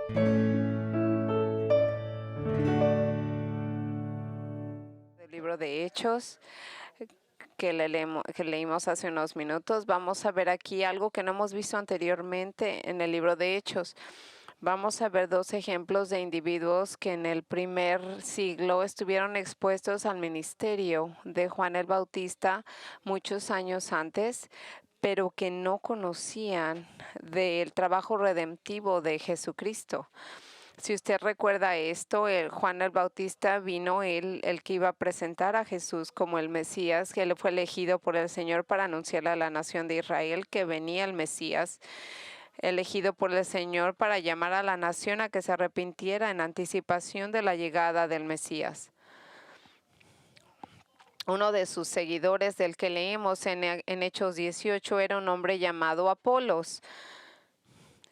Del libro de Hechos que leímos hace unos minutos. Vamos a ver aquí algo que no hemos visto anteriormente en el libro de Hechos. Vamos a ver dos ejemplos de individuos que en el primer siglo estuvieron expuestos al ministerio de Juan el Bautista muchos años antes, pero que no conocían del trabajo redemptivo de Jesucristo. Si usted recuerda esto, Juan el Bautista vino el que iba a presentar a Jesús como el Mesías, que él fue elegido por el Señor para anunciarle a la nación de Israel que venía el Mesías, elegido por el Señor para llamar a la nación a que se arrepintiera en anticipación de la llegada del Mesías. Uno de sus seguidores del que leemos en Hechos 18 era un hombre llamado Apolos.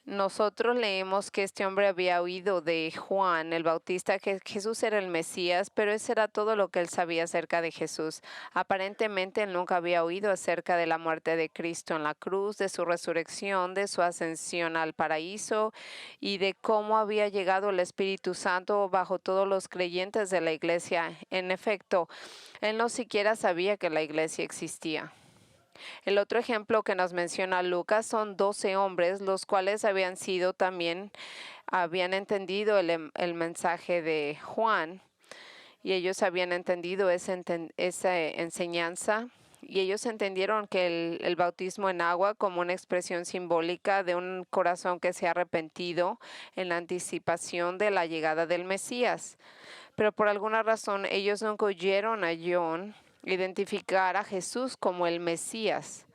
Nosotros leemos que este hombre había oído de Juan el Bautista que Jesús era el Mesías, pero eso era todo lo que él sabía acerca de Jesús. Aparentemente él nunca había oído acerca de la muerte de Cristo en la cruz, de su resurrección, de su ascensión al paraíso y de cómo había llegado el Espíritu Santo bajo todos los creyentes de la iglesia. En efecto, él no siquiera sabía que la iglesia existía. El otro ejemplo que nos menciona Lucas son 12 hombres, los cuales habían entendido el mensaje de Juan y ellos habían entendido esa enseñanza y ellos entendieron que el bautismo en agua como una expresión simbólica de un corazón que se ha arrepentido en la anticipación de la llegada del Mesías. Pero por alguna razón ellos nunca oyeron a John identificar a Jesús como el Mesías.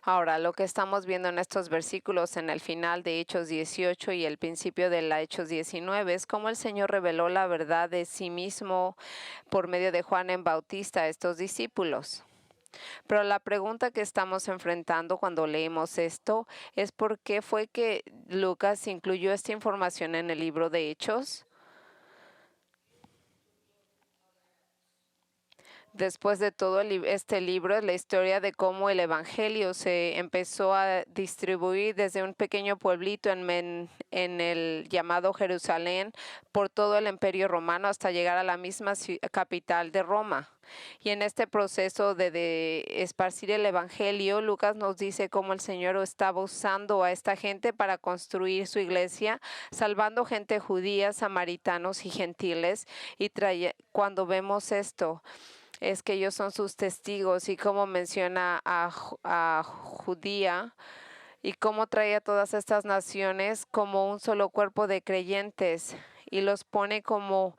Ahora, lo que estamos viendo en estos versículos en el final de Hechos 18 y el principio de la Hechos 19 es cómo el Señor reveló la verdad de sí mismo por medio de Juan el Bautista a estos discípulos. Pero la pregunta que estamos enfrentando cuando leemos esto es por qué fue que Lucas incluyó esta información en el libro de Hechos. Después de todo este libro es la historia de cómo el Evangelio se empezó a distribuir desde un pequeño pueblito en el llamado Jerusalén por todo el Imperio Romano hasta llegar a la misma capital de Roma. Y en este proceso de esparcir el Evangelio, Lucas nos dice cómo el Señor estaba usando a esta gente para construir su iglesia, salvando gente judía, samaritanos y gentiles. Y cuando vemos esto, es que ellos son sus testigos y cómo menciona a Judía y cómo trae a todas estas naciones como un solo cuerpo de creyentes y los pone como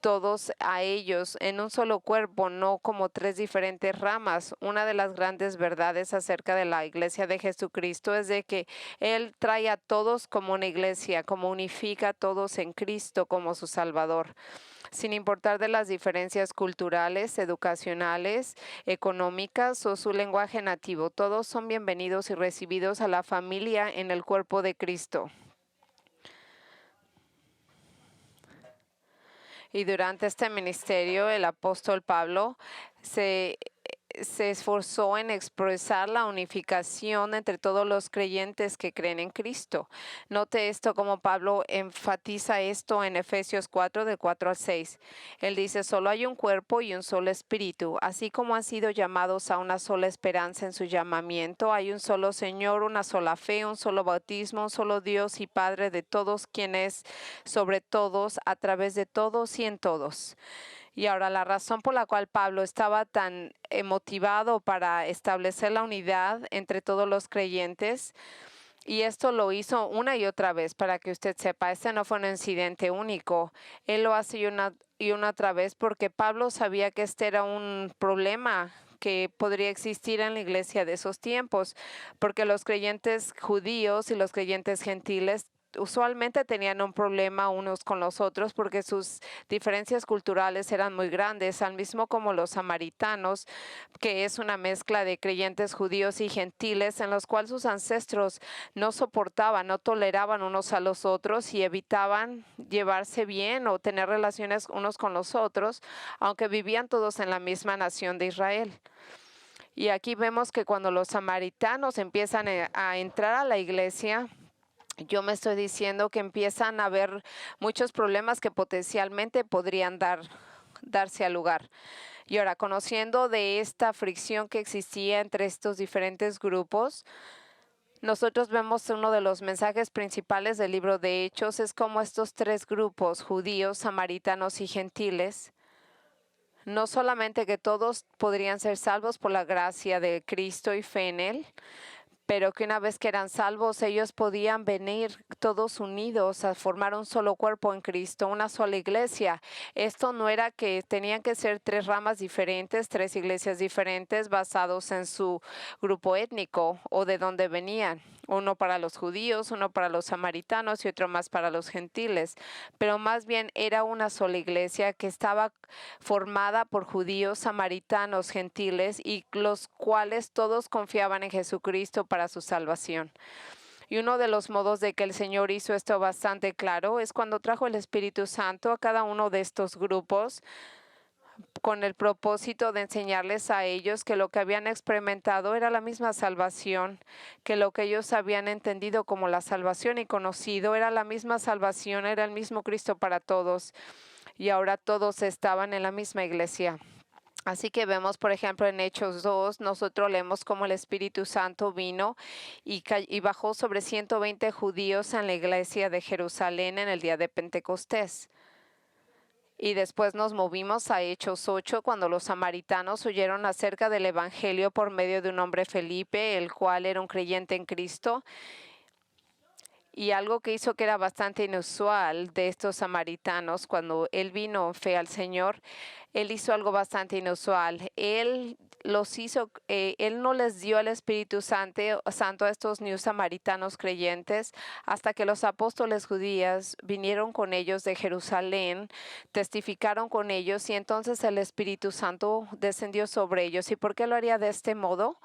todos a ellos en un solo cuerpo, no como tres diferentes ramas. Una de las grandes verdades acerca de la iglesia de Jesucristo es de que Él trae a todos como una iglesia, como unifica a todos en Cristo como su Salvador. Sin importar de las diferencias culturales, educacionales, económicas o su lenguaje nativo, todos son bienvenidos y recibidos a la familia en el cuerpo de Cristo. Y durante este ministerio, el apóstol Pablo se esforzó en expresar la unificación entre todos los creyentes que creen en Cristo. Note esto como Pablo enfatiza esto en Efesios 4, de 4 al 6. Él dice, solo hay un cuerpo y un solo espíritu, así como han sido llamados a una sola esperanza en su llamamiento, hay un solo Señor, una sola fe, un solo bautismo, un solo Dios y Padre de todos, quien es sobre todos, a través de todos y en todos. Y ahora la razón por la cual Pablo estaba tan motivado para establecer la unidad entre todos los creyentes, y esto lo hizo una y otra vez, para que usted sepa, este no fue un incidente único, él lo hace una otra vez porque Pablo sabía que este era un problema que podría existir en la iglesia de esos tiempos, porque los creyentes judíos y los creyentes gentiles usualmente tenían un problema unos con los otros porque sus diferencias culturales eran muy grandes, al mismo como los samaritanos, que es una mezcla de creyentes judíos y gentiles en los cuales sus ancestros no soportaban, no toleraban unos a los otros y evitaban llevarse bien o tener relaciones unos con los otros, aunque vivían todos en la misma nación de Israel. Y aquí vemos que cuando los samaritanos empiezan a entrar a la iglesia, yo me estoy diciendo que empiezan a haber muchos problemas que potencialmente podrían darse al lugar. Y ahora, conociendo de esta fricción que existía entre estos diferentes grupos, nosotros vemos uno de los mensajes principales del libro de Hechos es cómo estos tres grupos, judíos, samaritanos y gentiles, no solamente que todos podrían ser salvos por la gracia de Cristo y fe en Él, pero que una vez que eran salvos, ellos podían venir todos unidos a formar un solo cuerpo en Cristo, una sola iglesia. Esto no era que tenían que ser tres ramas diferentes, tres iglesias diferentes basados en su grupo étnico o de dónde venían. Uno para los judíos, uno para los samaritanos y otro más para los gentiles. Pero más bien era una sola iglesia que estaba formada por judíos, samaritanos, gentiles y los cuales todos confiaban en Jesucristo para su salvación. Y uno de los modos de que el Señor hizo esto bastante claro es cuando trajo el Espíritu Santo a cada uno de estos grupos con el propósito de enseñarles a ellos que lo que habían experimentado era la misma salvación, que lo que ellos habían entendido como la salvación y conocido era la misma salvación, era el mismo Cristo para todos. Y ahora todos estaban en la misma iglesia. Así que vemos, por ejemplo, en Hechos 2, nosotros leemos cómo el Espíritu Santo vino y bajó sobre 120 judíos en la iglesia de Jerusalén en el día de Pentecostés. Y después nos movimos a Hechos 8, cuando los samaritanos oyeron acerca del Evangelio por medio de un hombre Felipe, el cual era un creyente en Cristo. Y algo que hizo que era bastante inusual de estos samaritanos, cuando él vino en fe al Señor, él hizo algo bastante inusual. Él no les dio el Espíritu Santo a estos new samaritanos creyentes hasta que los apóstoles judíos vinieron con ellos de Jerusalén, testificaron con ellos y entonces el Espíritu Santo descendió sobre ellos. ¿Y por qué lo haría de este modo?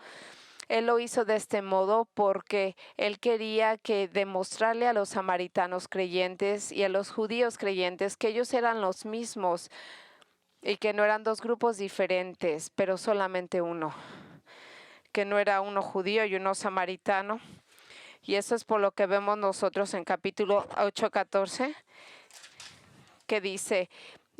Él lo hizo de este modo porque él quería que demostrarle a los samaritanos creyentes y a los judíos creyentes que ellos eran los mismos y que no eran dos grupos diferentes, pero solamente uno, que no era uno judío y uno samaritano. Y eso es por lo que vemos nosotros en capítulo 8:14, que dice: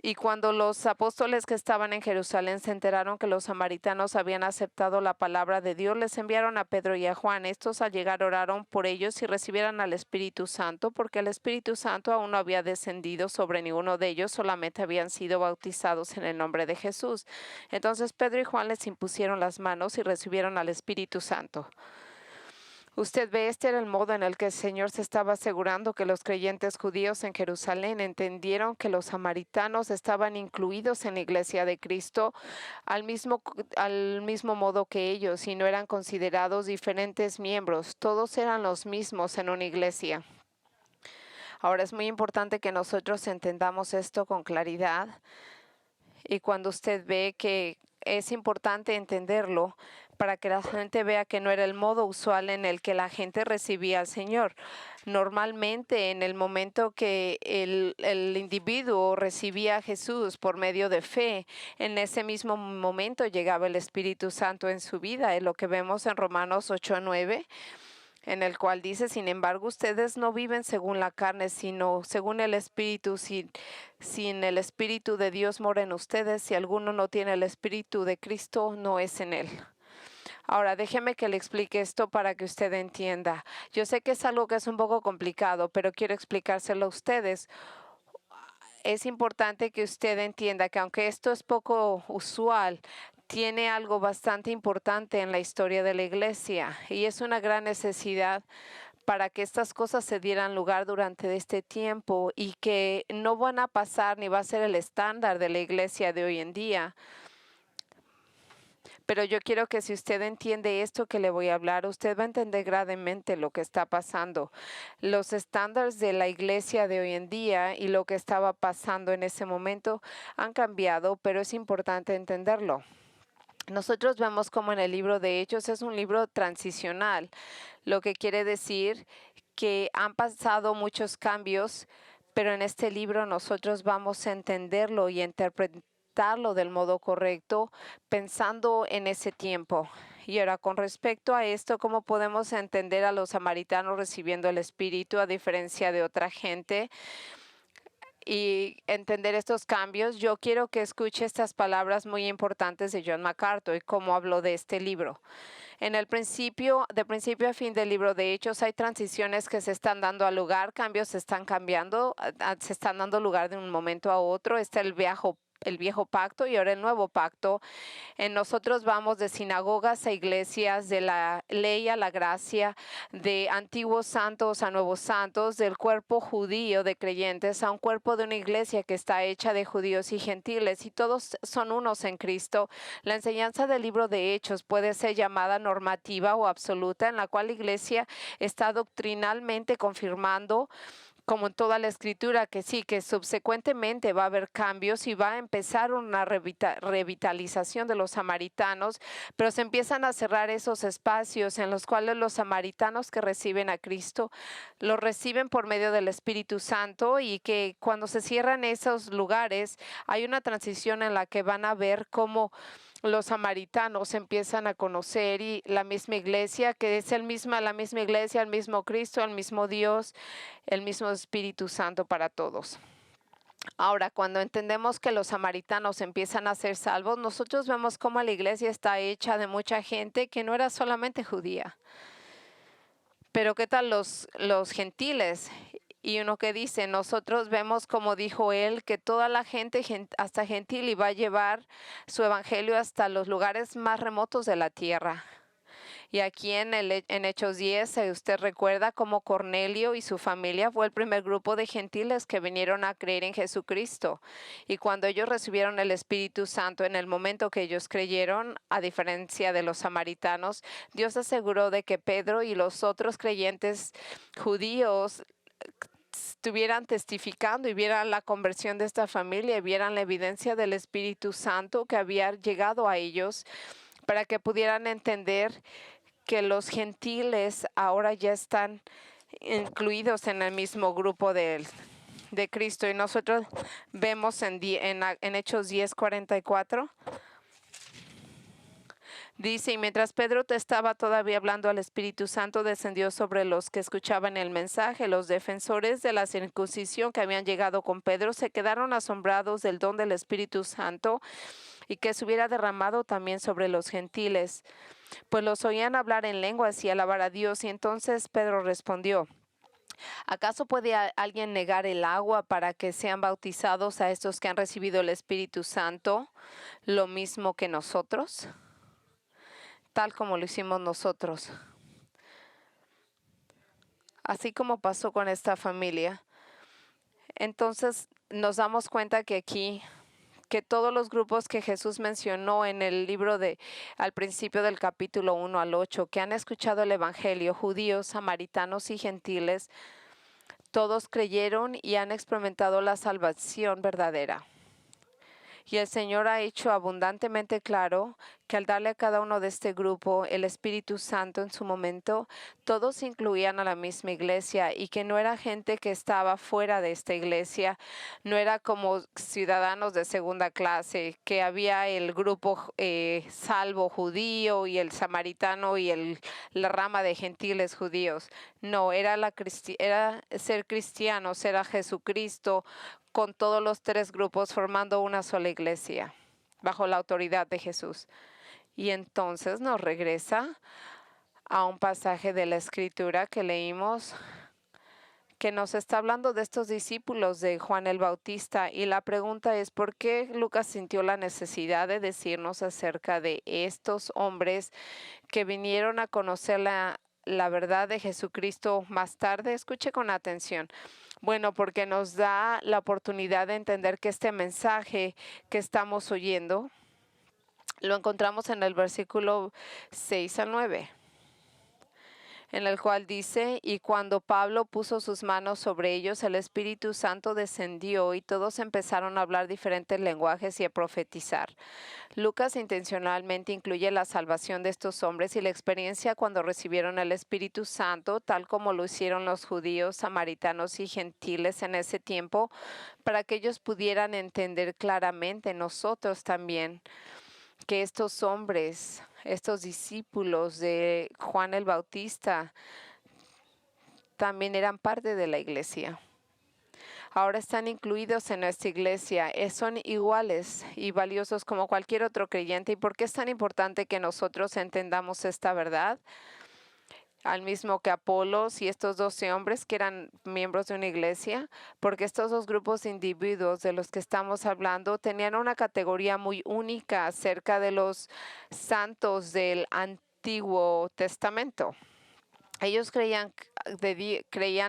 y cuando los apóstoles que estaban en Jerusalén se enteraron que los samaritanos habían aceptado la palabra de Dios, les enviaron a Pedro y a Juan. Estos al llegar oraron por ellos y recibieran al Espíritu Santo, porque el Espíritu Santo aún no había descendido sobre ninguno de ellos, solamente habían sido bautizados en el nombre de Jesús. Entonces Pedro y Juan les impusieron las manos y recibieron al Espíritu Santo. Usted ve, este era el modo en el que el Señor se estaba asegurando que los creyentes judíos en Jerusalén entendieron que los samaritanos estaban incluidos en la iglesia de Cristo al mismo modo que ellos y no eran considerados diferentes miembros. Todos eran los mismos en una iglesia. Ahora es muy importante que nosotros entendamos esto con claridad. Y cuando usted ve que es importante entenderlo para que la gente vea que no era el modo usual en el que la gente recibía al Señor. Normalmente en el momento que el individuo recibía a Jesús por medio de fe, en ese mismo momento llegaba el Espíritu Santo en su vida. Es lo que vemos en Romanos 8:9. En el cual dice: sin embargo, ustedes no viven según la carne, sino según el Espíritu. Sin el Espíritu de Dios mora en ustedes. Si alguno no tiene el Espíritu de Cristo, no es en él. Ahora, déjeme que le explique esto para que usted entienda. Yo sé que es algo que es un poco complicado, pero quiero explicárselo a ustedes. Es importante que usted entienda que aunque esto es poco usual, tiene algo bastante importante en la historia de la iglesia y es una gran necesidad para que estas cosas se dieran lugar durante este tiempo y que no van a pasar ni va a ser el estándar de la iglesia de hoy en día. Pero yo quiero que si usted entiende esto que le voy a hablar, usted va a entender gravemente lo que está pasando. Los estándares de la iglesia de hoy en día y lo que estaba pasando en ese momento han cambiado, pero es importante entenderlo. Nosotros vemos como en el libro de Hechos es un libro transicional, lo que quiere decir que han pasado muchos cambios, pero en este libro nosotros vamos a entenderlo y interpretarlo del modo correcto, pensando en ese tiempo. Y ahora, con respecto a esto, ¿cómo podemos entender a los samaritanos recibiendo el Espíritu a diferencia de otra gente? Y entender estos cambios, yo quiero que escuche estas palabras muy importantes de John MacArthur y cómo habló de este libro. En el principio, de principio a fin del libro de Hechos, hay transiciones que se están dando al lugar, cambios se están cambiando, se están dando lugar de un momento a otro. Está el viejo pacto y ahora el nuevo pacto. En nosotros vamos de sinagogas a iglesias, de la ley a la gracia, de antiguos santos a nuevos santos, del cuerpo judío de creyentes a un cuerpo de una iglesia que está hecha de judíos y gentiles, y todos son unos en Cristo. La enseñanza del libro de Hechos puede ser llamada normativa o absoluta, en la cual la iglesia está doctrinalmente confirmando, como en toda la escritura, que sí, que subsecuentemente va a haber cambios y va a empezar una revitalización de los samaritanos, pero se empiezan a cerrar esos espacios en los cuales los samaritanos que reciben a Cristo lo reciben por medio del Espíritu Santo, y que cuando se cierran esos lugares hay una transición en la que van a ver cómo los samaritanos empiezan a conocer, y la misma iglesia, que es la misma iglesia, el mismo Cristo, el mismo Dios, el mismo Espíritu Santo para todos. Ahora, cuando entendemos que los samaritanos empiezan a ser salvos, nosotros vemos cómo la iglesia está hecha de mucha gente que no era solamente judía. Pero ¿qué tal los gentiles? Y uno que dice, nosotros vemos, como dijo él, que toda la gente, hasta gentil, iba a llevar su evangelio hasta los lugares más remotos de la tierra. Y aquí en Hechos 10, usted recuerda cómo Cornelio y su familia fue el primer grupo de gentiles que vinieron a creer en Jesucristo. Y cuando ellos recibieron el Espíritu Santo, en el momento que ellos creyeron, a diferencia de los samaritanos, Dios aseguró de que Pedro y los otros creyentes judíos estuvieran testificando y vieran la conversión de esta familia, y vieran la evidencia del Espíritu Santo que había llegado a ellos, para que pudieran entender que los gentiles ahora ya están incluidos en el mismo grupo de Cristo. Y nosotros vemos en Hechos 10:44. Dice, y mientras Pedro estaba todavía hablando, al Espíritu Santo descendió sobre los que escuchaban el mensaje. Los defensores de la circuncisión que habían llegado con Pedro se quedaron asombrados del don del Espíritu Santo, y que se hubiera derramado también sobre los gentiles, pues los oían hablar en lenguas y alabar a Dios. Y entonces Pedro respondió, ¿acaso puede alguien negar el agua para que sean bautizados a estos que han recibido el Espíritu Santo, lo mismo que nosotros? Tal como lo hicimos nosotros. Así como pasó con esta familia. Entonces nos damos cuenta que aquí, que todos los grupos que Jesús mencionó en el libro al principio del capítulo 1 al 8, que han escuchado el Evangelio, judíos, samaritanos y gentiles, todos creyeron y han experimentado la salvación verdadera. Y el Señor ha hecho abundantemente claro que al darle a cada uno de este grupo el Espíritu Santo en su momento, todos incluían a la misma iglesia, y que no era gente que estaba fuera de esta iglesia, no era como ciudadanos de segunda clase, que había el grupo salvo judío y el samaritano y la rama de gentiles judíos. No, era ser cristianos, era Jesucristo, con todos los tres grupos formando una sola iglesia, bajo la autoridad de Jesús. Y entonces nos regresa a un pasaje de la Escritura que leímos, que nos está hablando de estos discípulos de Juan el Bautista. Y la pregunta es, ¿por qué Lucas sintió la necesidad de decirnos acerca de estos hombres que vinieron a conocer la verdad de Jesucristo más tarde? Escuche con atención. Bueno, porque nos da la oportunidad de entender que este mensaje que estamos oyendo lo encontramos en el versículo 6 al 9. en el cual dice, y cuando Pablo puso sus manos sobre ellos, el Espíritu Santo descendió y todos empezaron a hablar diferentes lenguajes y a profetizar. Lucas intencionalmente incluye la salvación de estos hombres y la experiencia cuando recibieron el Espíritu Santo, tal como lo hicieron los judíos, samaritanos y gentiles en ese tiempo, para que ellos pudieran entender claramente, nosotros también, que estos hombres, estos discípulos de Juan el Bautista, también eran parte de la iglesia. Ahora están incluidos en nuestra iglesia, son iguales y valiosos como cualquier otro creyente. ¿Y por qué es tan importante que nosotros entendamos esta verdad? Al mismo que Apolos y estos 12 hombres que eran miembros de una iglesia, porque estos dos grupos de individuos de los que estamos hablando tenían una categoría muy única acerca de los santos del Antiguo Testamento. Ellos creían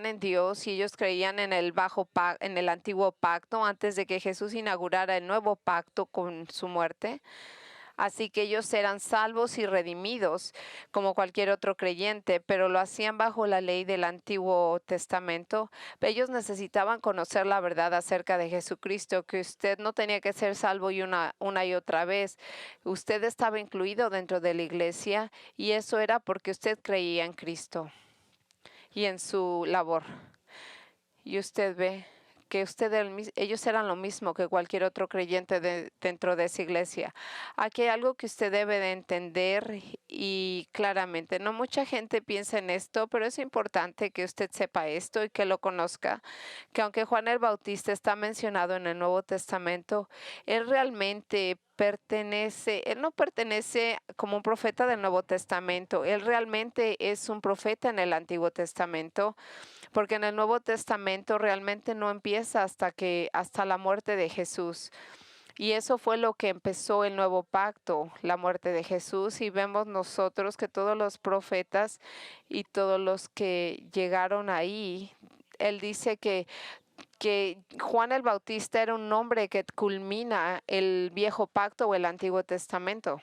en Dios y ellos creían en en el antiguo pacto antes de que Jesús inaugurara el nuevo pacto con su muerte. Así que ellos eran salvos y redimidos como cualquier otro creyente, pero lo hacían bajo la ley del Antiguo Testamento. Ellos necesitaban conocer la verdad acerca de Jesucristo, que usted no tenía que ser salvo una y otra vez. Usted estaba incluido dentro de la iglesia y eso era porque usted creía en Cristo y en su labor. Y usted ve que ellos eran lo mismo que cualquier otro creyente dentro de esa iglesia. Aquí hay algo que usted debe de entender y claramente. No mucha gente piensa en esto, pero es importante que usted sepa esto y que lo conozca, que aunque Juan el Bautista está mencionado en el Nuevo Testamento, él realmente él no pertenece como un profeta del Nuevo Testamento, él realmente es un profeta en el Antiguo Testamento, porque en el Nuevo Testamento realmente no empieza hasta la muerte de Jesús. Y eso fue lo que empezó el nuevo pacto, la muerte de Jesús. Y vemos nosotros que todos los profetas y todos los que llegaron ahí, él dice que Juan el Bautista era un nombre que culmina el viejo pacto o el Antiguo Testamento.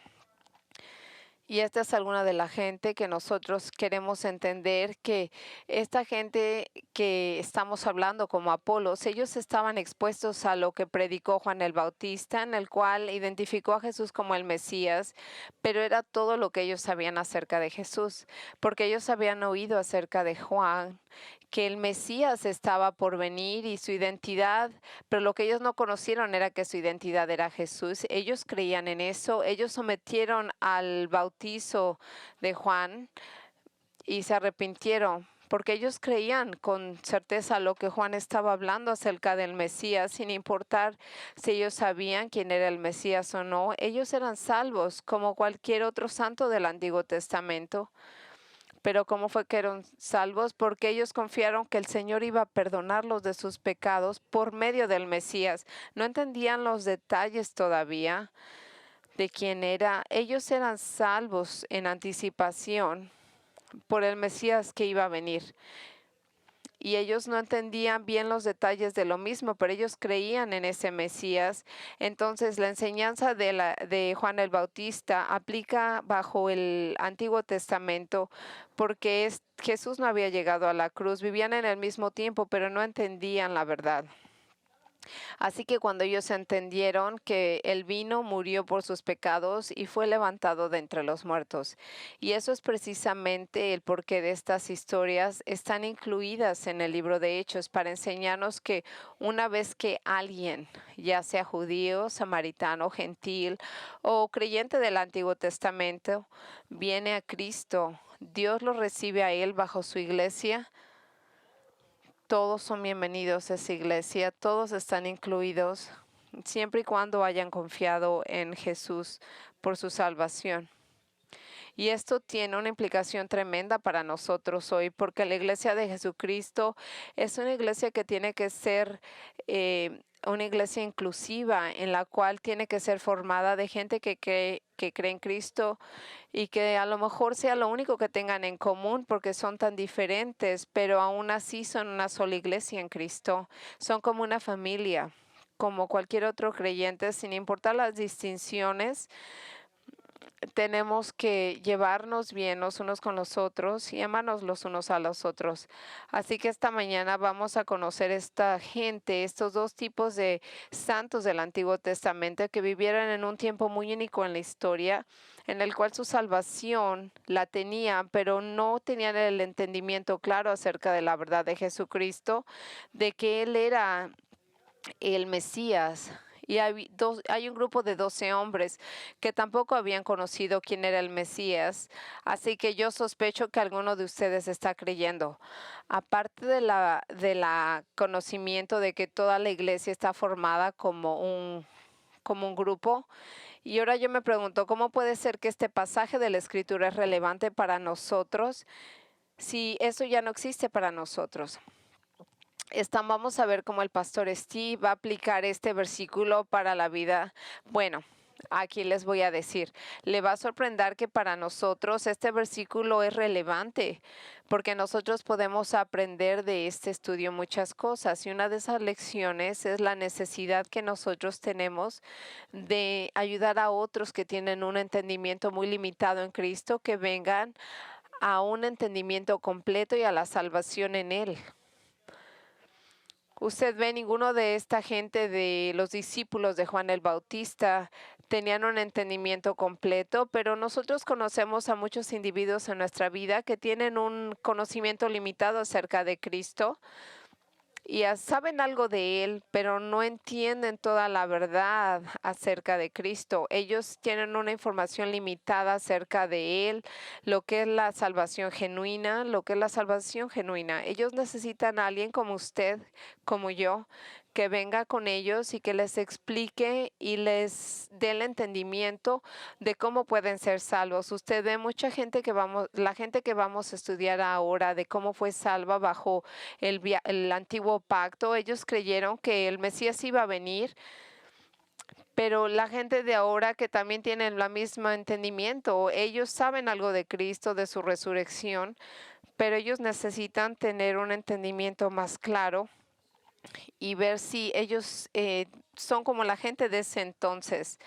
Y esta es alguna de la gente que nosotros queremos entender, que esta gente que estamos hablando como Apolos, ellos estaban expuestos a lo que predicó Juan el Bautista, en el cual identificó a Jesús como el Mesías, pero era todo lo que ellos sabían acerca de Jesús, porque ellos habían oído acerca de Juan, que el Mesías estaba por venir y su identidad, pero lo que ellos no conocieron era que su identidad era Jesús. Ellos creían en eso, ellos sometieron al bautizo de Juan y se arrepintieron, porque ellos creían con certeza lo que Juan estaba hablando acerca del Mesías, sin importar si ellos sabían quién era el Mesías o no. Ellos eran salvos como cualquier otro santo del Antiguo Testamento. Pero ¿cómo fue que eran salvos? Porque ellos confiaron que el Señor iba a perdonarlos de sus pecados por medio del Mesías. No entendían los detalles todavía de quién era. Ellos eran salvos en anticipación por el Mesías que iba a venir. Y ellos no entendían bien los detalles de lo mismo, pero ellos creían en ese Mesías. Entonces, la enseñanza de Juan el Bautista aplica bajo el Antiguo Testamento, porque Jesús no había llegado a la cruz, vivían en el mismo tiempo, pero no entendían la verdad. Así que cuando ellos entendieron que Él vino, murió por sus pecados y fue levantado de entre los muertos. Y eso es precisamente el porqué de estas historias están incluidas en el libro de Hechos, para enseñarnos que una vez que alguien, ya sea judío, samaritano, gentil o creyente del Antiguo Testamento, viene a Cristo, Dios lo recibe a Él bajo su iglesia. Todos son bienvenidos a esa iglesia, todos están incluidos, siempre y cuando hayan confiado en Jesús por su salvación. Y esto tiene una implicación tremenda para nosotros hoy, porque la iglesia de Jesucristo es una iglesia que tiene que ser una iglesia inclusiva, en la cual tiene que ser formada de gente que cree en Cristo y que a lo mejor sea lo único que tengan en común porque son tan diferentes, pero aún así son una sola iglesia en Cristo. Son como una familia, como cualquier otro creyente, sin importar las distinciones. tenemos que llevarnos bien los unos con los otros y amarnos los unos a los otros. Así que esta mañana vamos a conocer esta gente, estos dos tipos de santos del Antiguo Testamento que vivieron en un tiempo muy único en la historia, en el cual su salvación la tenían, pero no tenían el entendimiento claro acerca de la verdad de Jesucristo, de que Él era el Mesías. Y hay un grupo de 12 hombres que tampoco habían conocido quién era el Mesías, así que yo sospecho que alguno de ustedes está creyendo. Aparte de la conocimiento de que toda la iglesia está formada como un grupo, y ahora yo me pregunto, ¿cómo puede ser que este pasaje de la Escritura es relevante para nosotros si eso ya no existe para nosotros? Vamos a ver cómo el pastor Steve va a aplicar este versículo para la vida. Bueno, aquí les voy a decir, le va a sorprender que para nosotros este versículo es relevante, porque nosotros podemos aprender de este estudio muchas cosas, y una de esas lecciones es la necesidad que nosotros tenemos de ayudar a otros que tienen un entendimiento muy limitado en Cristo, que vengan a un entendimiento completo y a la salvación en Él. Usted ve, ninguno de esta gente de los discípulos de Juan el Bautista tenían un entendimiento completo, pero nosotros conocemos a muchos individuos en nuestra vida que tienen un conocimiento limitado acerca de Cristo y saben algo de Él, pero no entienden toda la verdad acerca de Cristo. Ellos tienen una información limitada acerca de Él, lo que es la salvación genuina, Ellos necesitan a alguien como usted, como yo, que venga con ellos y que les explique y les dé el entendimiento de cómo pueden ser salvos. Usted ve mucha gente la gente que vamos a estudiar ahora, de cómo fue salva bajo el antiguo pacto. Ellos creyeron que el Mesías iba a venir, pero la gente de ahora que también tienen el mismo entendimiento, ellos saben algo de Cristo, de su resurrección, pero ellos necesitan tener un entendimiento más claro y ver si ellos son como la gente de ese entonces,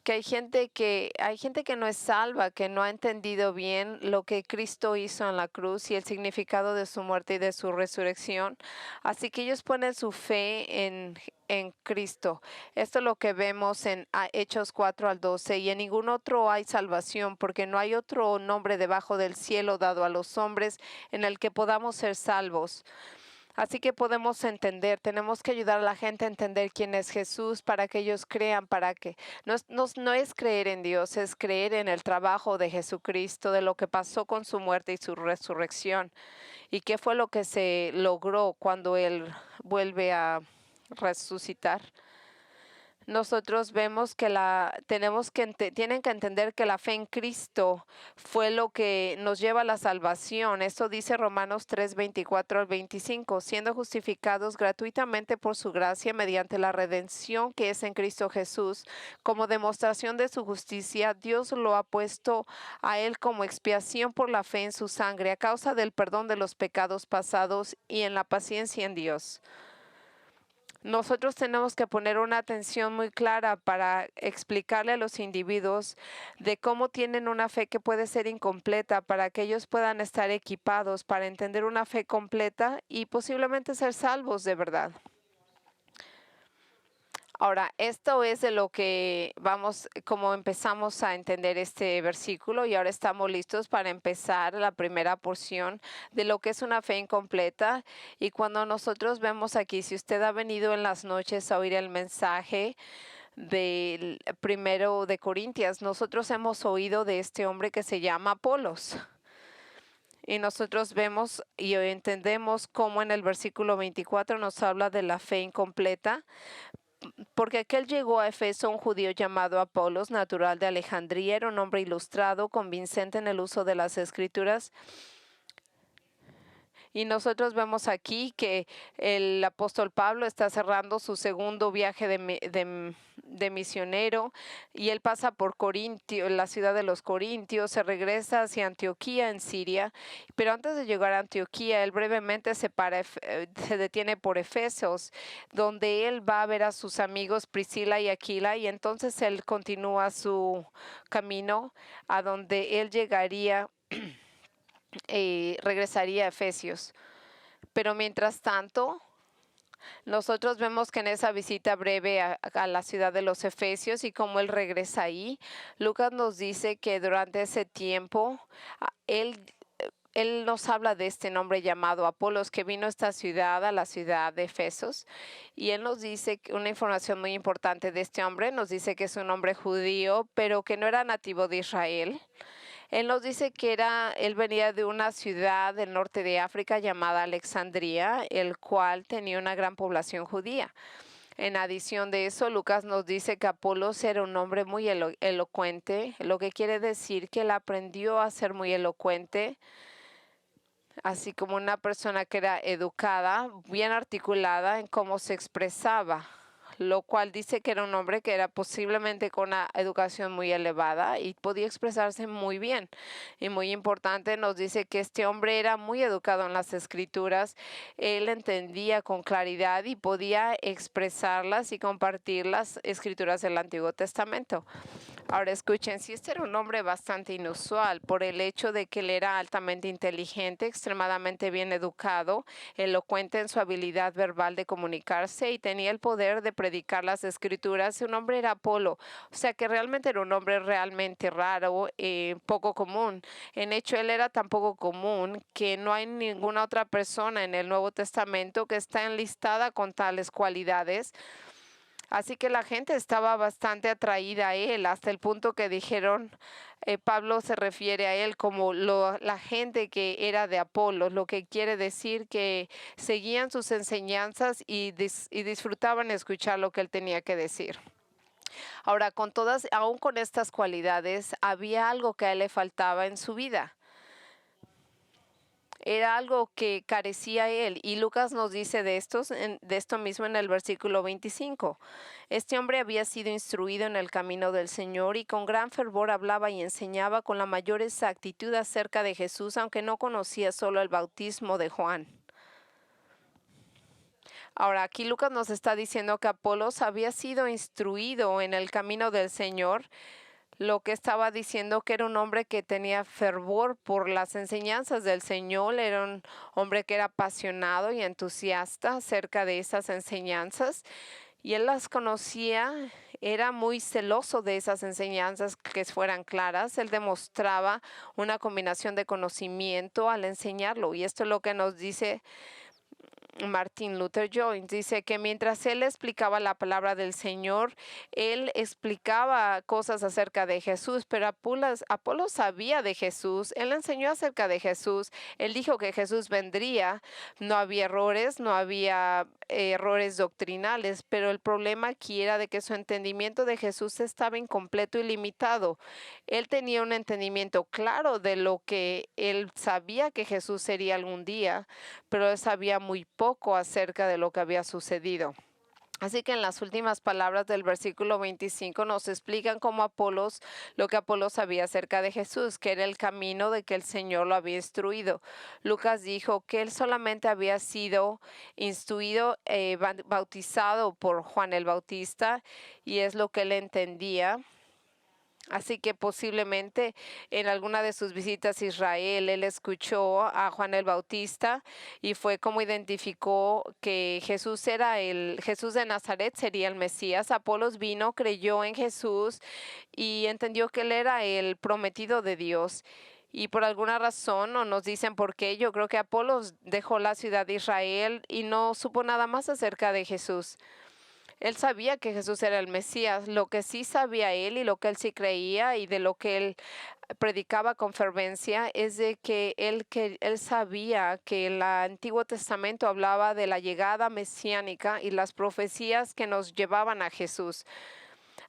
que hay gente que no es salva, que no ha entendido bien lo que Cristo hizo en la cruz y el significado de su muerte y de su resurrección. Así que ellos ponen su fe en Cristo. Esto es lo que vemos en Hechos 4 al 12. Y en ningún otro hay salvación, porque no hay otro nombre debajo del cielo dado a los hombres en el que podamos ser salvos. Así que podemos tenemos que ayudar a la gente a entender quién es Jesús para que ellos crean, no es creer en Dios, es creer en el trabajo de Jesucristo, de lo que pasó con su muerte y su resurrección, y qué fue lo que se logró cuando Él vuelve a resucitar. Nosotros vemos que tienen que entender que la fe en Cristo fue lo que nos lleva a la salvación. Esto dice Romanos 3, 24 al 25, siendo justificados gratuitamente por su gracia mediante la redención que es en Cristo Jesús. Como demostración de su justicia, Dios lo ha puesto a Él como expiación por la fe en su sangre, a causa del perdón de los pecados pasados y en la paciencia en Dios. Nosotros tenemos que poner una atención muy clara para explicarle a los individuos de cómo tienen una fe que puede ser incompleta, para que ellos puedan estar equipados para entender una fe completa y posiblemente ser salvos de verdad. Ahora, esto es de lo que como empezamos a entender este versículo, y ahora estamos listos para empezar la primera porción de lo que es una fe incompleta. Y cuando nosotros vemos aquí, si usted ha venido en las noches a oír el mensaje del primero de Corintias, nosotros hemos oído de este hombre que se llama Apolos. Y nosotros vemos y entendemos cómo en el versículo 24 nos habla de la fe incompleta, porque aquel llegó a Efeso, un judío llamado Apolos, natural de Alejandría, era un hombre ilustrado, convincente en el uso de las Escrituras Y nosotros vemos aquí que el apóstol Pablo está cerrando su segundo viaje de misionero y él pasa por Corintio, la ciudad de los Corintios, se regresa hacia Antioquía en Siria, pero antes de llegar a Antioquía, él brevemente se detiene por Efesos, donde él va a ver a sus amigos Priscila y Aquila y entonces él continúa su camino a donde él llegaría y regresaría a Efesios. Pero mientras tanto, nosotros vemos que en esa visita breve a la ciudad de los Efesios y como él regresa ahí, Lucas nos dice que durante ese tiempo él nos habla de este nombre llamado Apolos que vino a esta ciudad, a la ciudad de Efesos, y él nos dice una información muy importante de este hombre, nos dice que es un hombre judío, pero que no era nativo de Israel. Él nos dice que él venía de una ciudad del norte de África llamada Alejandría, el cual tenía una gran población judía. En adición de eso, Lucas nos dice que Apolos era un hombre muy elocuente, lo que quiere decir que él aprendió a ser muy elocuente, así como una persona que era educada, bien articulada en cómo se expresaba, lo cual dice que era un hombre que era posiblemente con una educación muy elevada y podía expresarse muy bien. Y muy importante, nos dice que este hombre era muy educado en las escrituras, él entendía con claridad y podía expresarlas y compartir las escrituras del Antiguo Testamento. Ahora escuchen, si este era un hombre bastante inusual por el hecho de que él era altamente inteligente, extremadamente bien educado, elocuente en su habilidad verbal de comunicarse y tenía el poder de predicar las escrituras, su nombre era Apolo, o sea que realmente era un hombre realmente raro, poco común. En hecho, él era tan poco común que no hay ninguna otra persona en el Nuevo Testamento que está enlistada con tales cualidades. Así que la gente estaba bastante atraída a él, hasta el punto que dijeron, Pablo se refiere a él como la gente que era de Apolo, lo que quiere decir que seguían sus enseñanzas y disfrutaban escuchar lo que él tenía que decir. Ahora, aún con estas cualidades, había algo que a él le faltaba en su vida. Era algo que carecía él. Y Lucas nos dice de esto mismo en el versículo 25. Este hombre había sido instruido en el camino del Señor y con gran fervor hablaba y enseñaba con la mayor exactitud acerca de Jesús, aunque no conocía solo el bautismo de Juan. Ahora, aquí Lucas nos está diciendo que Apolos había sido instruido en el camino del Señor, lo que estaba diciendo que era un hombre que tenía fervor por las enseñanzas del Señor, era un hombre que era apasionado y entusiasta acerca de esas enseñanzas y él las conocía, era muy celoso de esas enseñanzas que fueran claras, él demostraba una combinación de conocimiento al enseñarlo y esto es lo que nos dice Martin Luther Jones, dice que mientras él explicaba la palabra del Señor, él explicaba cosas acerca de Jesús, pero Apolo sabía de Jesús, él enseñó acerca de Jesús, él dijo que Jesús vendría, no había errores doctrinales, pero el problema aquí era de que su entendimiento de Jesús estaba incompleto y limitado. Él tenía un entendimiento claro de lo que él sabía que Jesús sería algún día, pero él sabía muy poco acerca de lo que había sucedido. Así que en las últimas palabras del versículo 25 nos explican lo que Apolos sabía acerca de Jesús, que era el camino de que el Señor lo había instruido. Lucas dijo que él solamente había sido instruido, bautizado por Juan el Bautista, y es lo que él entendía. Así que posiblemente en alguna de sus visitas a Israel, él escuchó a Juan el Bautista y fue como identificó que Jesús de Nazaret sería el Mesías. Apolos vino, creyó en Jesús y entendió que él era el prometido de Dios. Y por alguna razón, no nos dicen por qué, yo creo que Apolos dejó la ciudad de Israel y no supo nada más acerca de Jesús. Él sabía que Jesús era el Mesías, lo que sí sabía él y lo que él sí creía y de lo que él predicaba con fervencia es de que él sabía que el Antiguo Testamento hablaba de la llegada mesiánica y las profecías que nos llevaban a Jesús.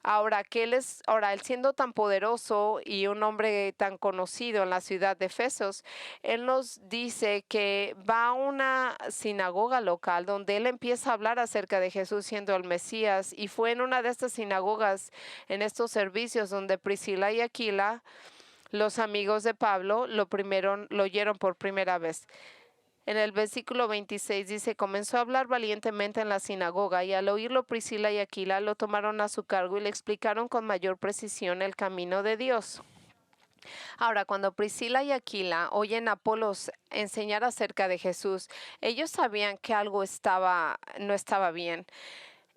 Ahora él siendo tan poderoso y un hombre tan conocido en la ciudad de Efesos, él nos dice que va a una sinagoga local donde él empieza a hablar acerca de Jesús siendo el Mesías, y fue en una de estas sinagogas, en estos servicios, donde Priscila y Aquila, los amigos de Pablo, lo oyeron por primera vez. En el versículo 26 dice, comenzó a hablar valientemente en la sinagoga, y al oírlo Priscila y Aquila lo tomaron a su cargo y le explicaron con mayor precisión el camino de Dios. Ahora, cuando Priscila y Aquila oyen a Apolos enseñar acerca de Jesús, ellos sabían que algo no estaba bien.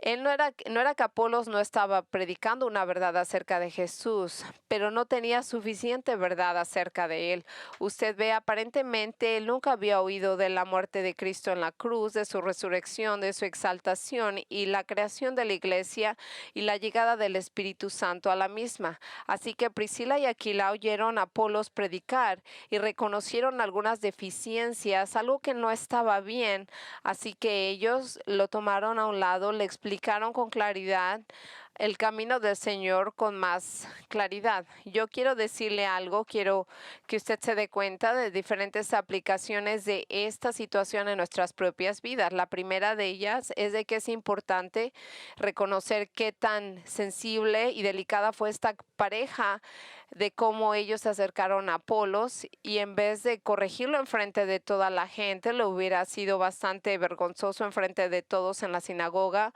No era que Apolos no estaba predicando una verdad acerca de Jesús, pero no tenía suficiente verdad acerca de él. Usted ve, aparentemente, él nunca había oído de la muerte de Cristo en la cruz, de su resurrección, de su exaltación y la creación de la iglesia y la llegada del Espíritu Santo a la misma. Así que Priscila y Aquila oyeron a Apolos predicar y reconocieron algunas deficiencias, algo que no estaba bien. Así que ellos lo tomaron a un lado, le explicaron con claridad el camino del Señor con más claridad. Yo quiero decirle algo, quiero que usted se dé cuenta de diferentes aplicaciones de esta situación en nuestras propias vidas. La primera de ellas es de que es importante reconocer qué tan sensible y delicada fue esta pareja, de cómo ellos se acercaron a Apolos, y en vez de corregirlo en frente de toda la gente, lo hubiera sido bastante vergonzoso en frente de todos en la sinagoga.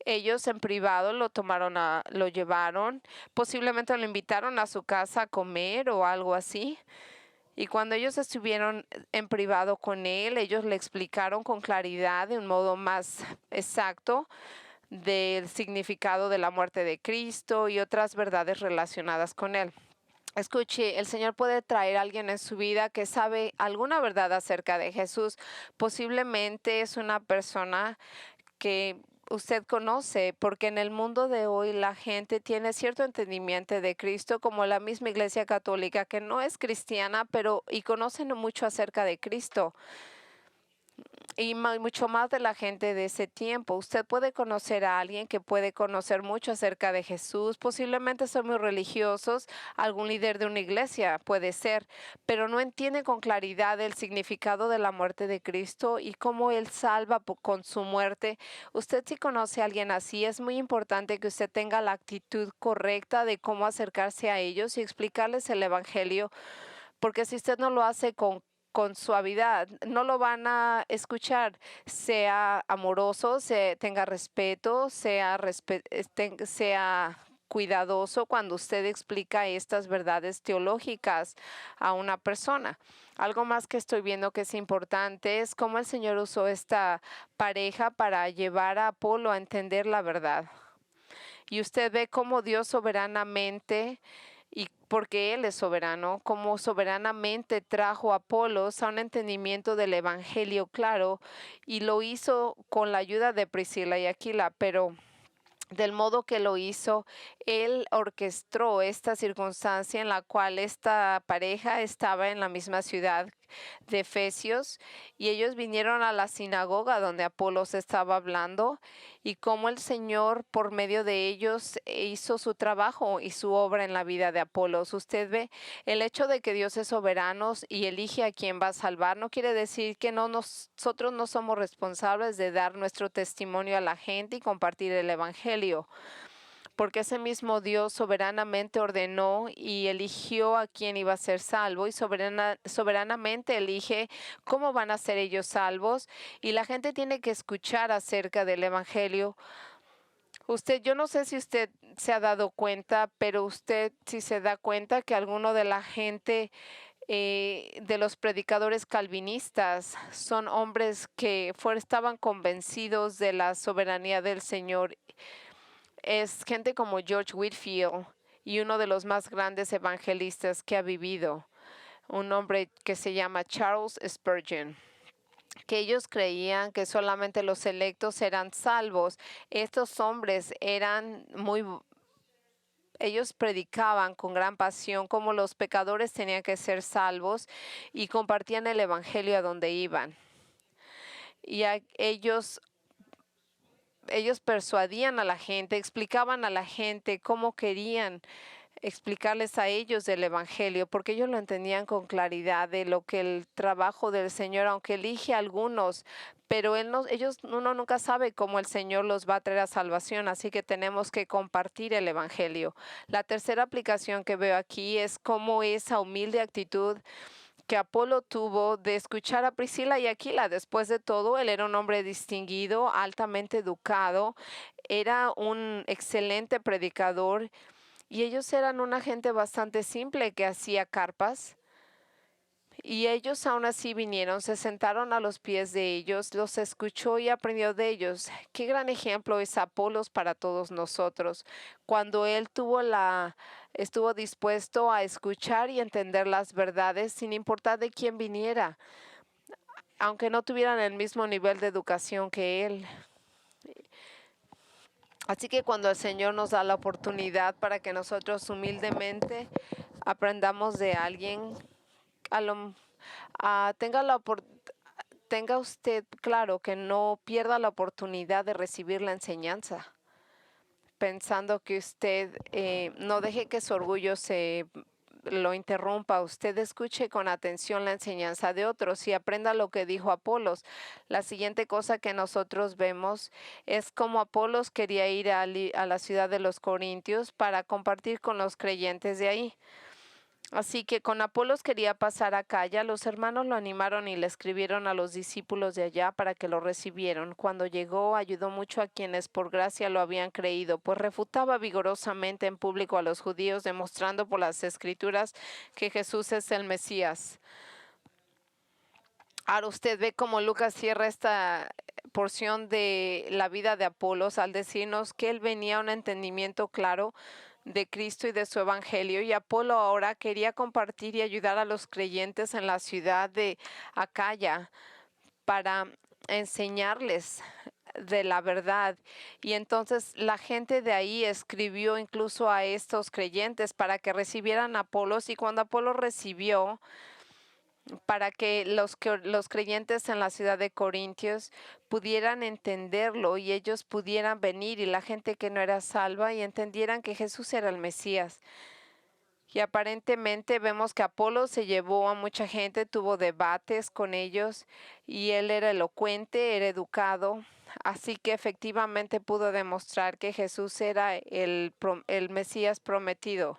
Ellos en privado lo llevaron, posiblemente lo invitaron a su casa a comer o algo así. Y cuando ellos estuvieron en privado con él, ellos le explicaron con claridad, de un modo más exacto, del significado de la muerte de Cristo y otras verdades relacionadas con él. Escuche, el Señor puede traer a alguien en su vida que sabe alguna verdad acerca de Jesús. Posiblemente es una persona que usted conoce, porque en el mundo de hoy la gente tiene cierto entendimiento de Cristo, como la misma Iglesia Católica, que no es cristiana, pero y conocen mucho acerca de Cristo. Y mucho más de la gente de ese tiempo. Usted puede conocer a alguien que puede conocer mucho acerca de Jesús. Posiblemente son muy religiosos, algún líder de una iglesia puede ser, pero no entiende con claridad el significado de la muerte de Cristo y cómo Él salva con su muerte. Usted, si conoce a alguien así, es muy importante que usted tenga la actitud correcta de cómo acercarse a ellos y explicarles el Evangelio, porque si usted no lo hace con suavidad, no lo van a escuchar. Sea amoroso, tenga respeto, sea cuidadoso cuando usted explica estas verdades teológicas a una persona. Algo más que estoy viendo que es importante es cómo el Señor usó esta pareja para llevar a Apolo a entender la verdad. Y usted ve cómo Dios soberanamente, y porque Él es soberano, como soberanamente trajo a Apolos a un entendimiento del Evangelio claro, y lo hizo con la ayuda de Priscila y Aquila, pero del modo que lo hizo, Él orquestó esta circunstancia en la cual esta pareja estaba en la misma ciudad de Efesios, y ellos vinieron a la sinagoga donde Apolos estaba hablando, y cómo el Señor por medio de ellos hizo su trabajo y su obra en la vida de Apolos. Usted ve, el hecho de que Dios es soberano y elige a quien va a salvar no quiere decir que nosotros no somos responsables de dar nuestro testimonio a la gente y compartir el Evangelio, porque ese mismo Dios soberanamente ordenó y eligió a quien iba a ser salvo, y soberanamente elige cómo van a ser ellos salvos, y la gente tiene que escuchar acerca del Evangelio. Yo no sé si usted se ha dado cuenta, pero usted sí se da cuenta que alguno de la gente, de los predicadores calvinistas, son hombres que estaban convencidos de la soberanía del Señor. Es gente como George Whitefield, y uno de los más grandes evangelistas que ha vivido, un hombre que se llama Charles Spurgeon, que ellos creían que solamente los electos eran salvos. Estos hombres ellos predicaban con gran pasión cómo los pecadores tenían que ser salvos, y compartían el evangelio a donde iban. Y ellos ellos persuadían a la gente, explicaban a la gente cómo querían explicarles a ellos del Evangelio, porque ellos lo entendían con claridad de lo que el trabajo del Señor, aunque elige a algunos, pero uno nunca sabe cómo el Señor los va a traer a salvación, así que tenemos que compartir el Evangelio. La tercera aplicación que veo aquí es cómo esa humilde actitud que Apolo tuvo de escuchar a Priscila y Aquila. Después de todo, él era un hombre distinguido, altamente educado, era un excelente predicador y ellos eran una gente bastante simple que hacía carpas. Y ellos aún así vinieron, se sentaron a los pies de ellos, los escuchó y aprendió de ellos. Qué gran ejemplo es Apolos para todos nosotros. Cuando él estuvo dispuesto a escuchar y entender las verdades sin importar de quién viniera, aunque no tuvieran el mismo nivel de educación que él. Así que cuando el Señor nos da la oportunidad para que nosotros humildemente aprendamos de alguien, a lo, tenga usted claro que no pierda la oportunidad de recibir la enseñanza, pensando que usted no deje que su orgullo lo interrumpa. Usted escuche con atención la enseñanza de otros y aprenda lo que dijo Apolos. La siguiente cosa que nosotros vemos es cómo Apolos quería ir a la ciudad de los Corintios para compartir con los creyentes de ahí. Así que con Apolos quería pasar a Acaya, los hermanos lo animaron y le escribieron a los discípulos de allá para que lo recibieran. Cuando llegó, ayudó mucho a quienes por gracia lo habían creído, pues refutaba vigorosamente en público a los judíos, demostrando por las escrituras que Jesús es el Mesías. Ahora usted ve cómo Lucas cierra esta porción de la vida de Apolos al decirnos que él venía a un entendimiento claro de Cristo y de su evangelio, y Apolo ahora quería compartir y ayudar a los creyentes en la ciudad de Acaya para enseñarles de la verdad. Y entonces la gente de ahí escribió incluso a estos creyentes para que recibieran a Apolos, y cuando Apolo recibió, para que los creyentes en la ciudad de Corintios pudieran entenderlo y ellos pudieran venir, y la gente que no era salva y entendieran que Jesús era el Mesías. Y aparentemente vemos que Apolo se llevó a mucha gente, tuvo debates con ellos y él era elocuente, era educado. Así que efectivamente pudo demostrar que Jesús era el Mesías prometido.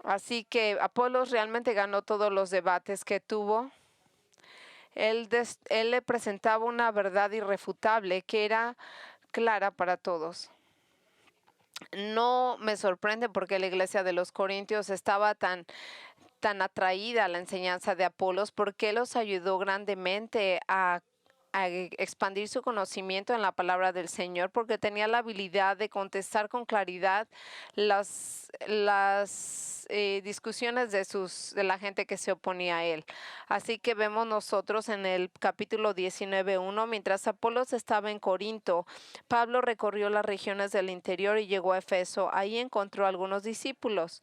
Así que Apolos realmente ganó todos los debates que tuvo. Él le presentaba una verdad irrefutable que era clara para todos. No me sorprende porque la iglesia de los Corintios estaba tan atraída a la enseñanza de Apolos, porque él los ayudó grandemente a expandir su conocimiento en la palabra del Señor, porque tenía la habilidad de contestar con claridad las discusiones de la gente que se oponía a él. Así que vemos nosotros en el capítulo 19:1, mientras Apolos estaba en Corinto, Pablo recorrió las regiones del interior y llegó a Efeso. Ahí encontró a algunos discípulos.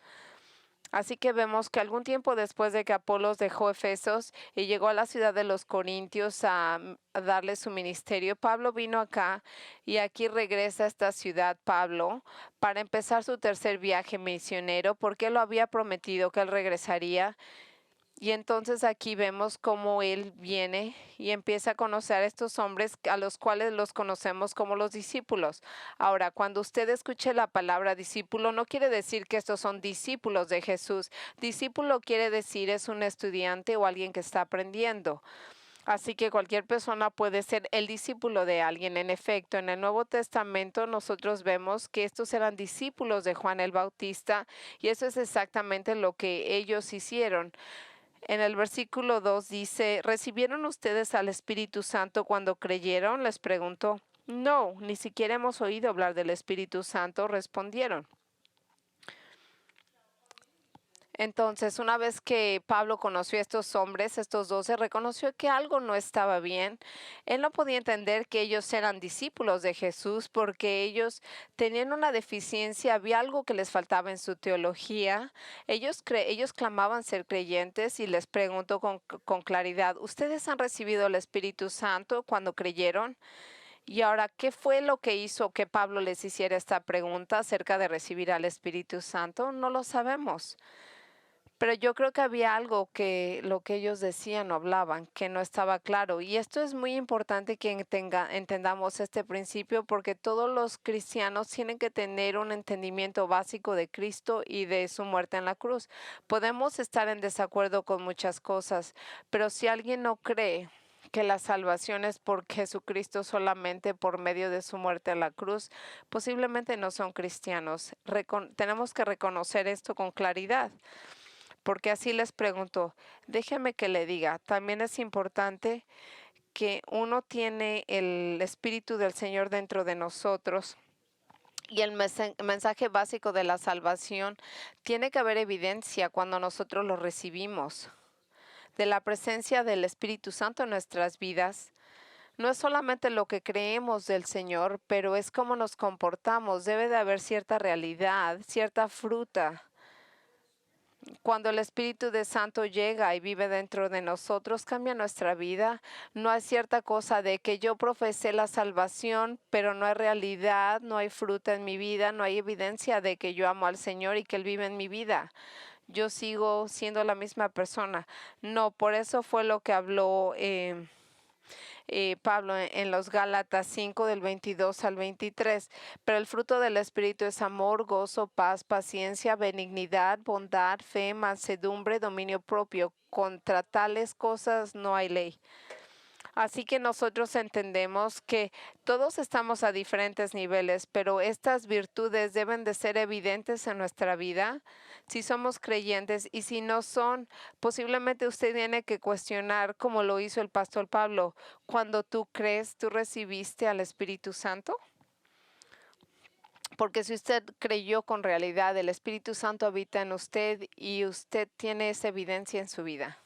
Así que vemos que algún tiempo después de que Apolos dejó Efesos y llegó a la ciudad de los Corintios a darle su ministerio, Pablo vino acá, y aquí regresa a esta ciudad Pablo para empezar su tercer viaje misionero, porque él lo había prometido que él regresaría. Y entonces aquí vemos cómo él viene y empieza a conocer a estos hombres a los cuales los conocemos como los discípulos. Ahora, cuando usted escuche la palabra discípulo, no quiere decir que estos son discípulos de Jesús. Discípulo quiere decir es un estudiante o alguien que está aprendiendo. Así que cualquier persona puede ser el discípulo de alguien. En efecto, en el Nuevo Testamento nosotros vemos que estos eran discípulos de Juan el Bautista, y eso es exactamente lo que ellos hicieron. En el versículo 2 dice, ¿recibieron ustedes al Espíritu Santo cuando creyeron? Les preguntó. No, ni siquiera hemos oído hablar del Espíritu Santo, respondieron. Entonces, una vez que Pablo conoció a estos hombres, estos 12, reconoció que algo no estaba bien. Él no podía entender que ellos eran discípulos de Jesús porque ellos tenían una deficiencia, había algo que les faltaba en su teología. Ellos clamaban ser creyentes, y les preguntó con claridad, ¿ustedes han recibido el Espíritu Santo cuando creyeron? Y ahora, ¿qué fue lo que hizo que Pablo les hiciera esta pregunta acerca de recibir al Espíritu Santo? No lo sabemos. Pero yo creo que había algo que lo que ellos decían o hablaban que no estaba claro. Y esto es muy importante que entendamos este principio porque todos los cristianos tienen que tener un entendimiento básico de Cristo y de su muerte en la cruz. Podemos estar en desacuerdo con muchas cosas, pero si alguien no cree que la salvación es por Jesucristo solamente por medio de su muerte en la cruz, posiblemente no son cristianos. Tenemos que reconocer esto con claridad. Porque así les pregunto, déjeme que le diga, también es importante que uno tiene el Espíritu del Señor dentro de nosotros y el mensaje básico de la salvación tiene que haber evidencia cuando nosotros lo recibimos de la presencia del Espíritu Santo en nuestras vidas. No es solamente lo que creemos del Señor, pero es cómo nos comportamos. Debe de haber cierta realidad, cierta fruta. Cuando el Espíritu de Santo llega y vive dentro de nosotros, cambia nuestra vida. No hay cierta cosa de que yo profesé la salvación, pero no hay realidad, no hay fruta en mi vida, no hay evidencia de que yo amo al Señor y que Él vive en mi vida. Yo sigo siendo la misma persona. No, por eso fue lo que habló Pablo en los Gálatas 5 del 22 al 23. Pero el fruto del Espíritu es amor, gozo, paz, paciencia, benignidad, bondad, fe, mansedumbre, dominio propio. Contra tales cosas no hay ley. Así que nosotros entendemos que todos estamos a diferentes niveles, pero estas virtudes deben de ser evidentes en nuestra vida si somos creyentes, y si no son, posiblemente usted tiene que cuestionar como lo hizo el pastor Pablo. Cuando tú crees, ¿tú recibiste al Espíritu Santo? Porque si usted creyó con realidad, el Espíritu Santo habita en usted y usted tiene esa evidencia en su vida.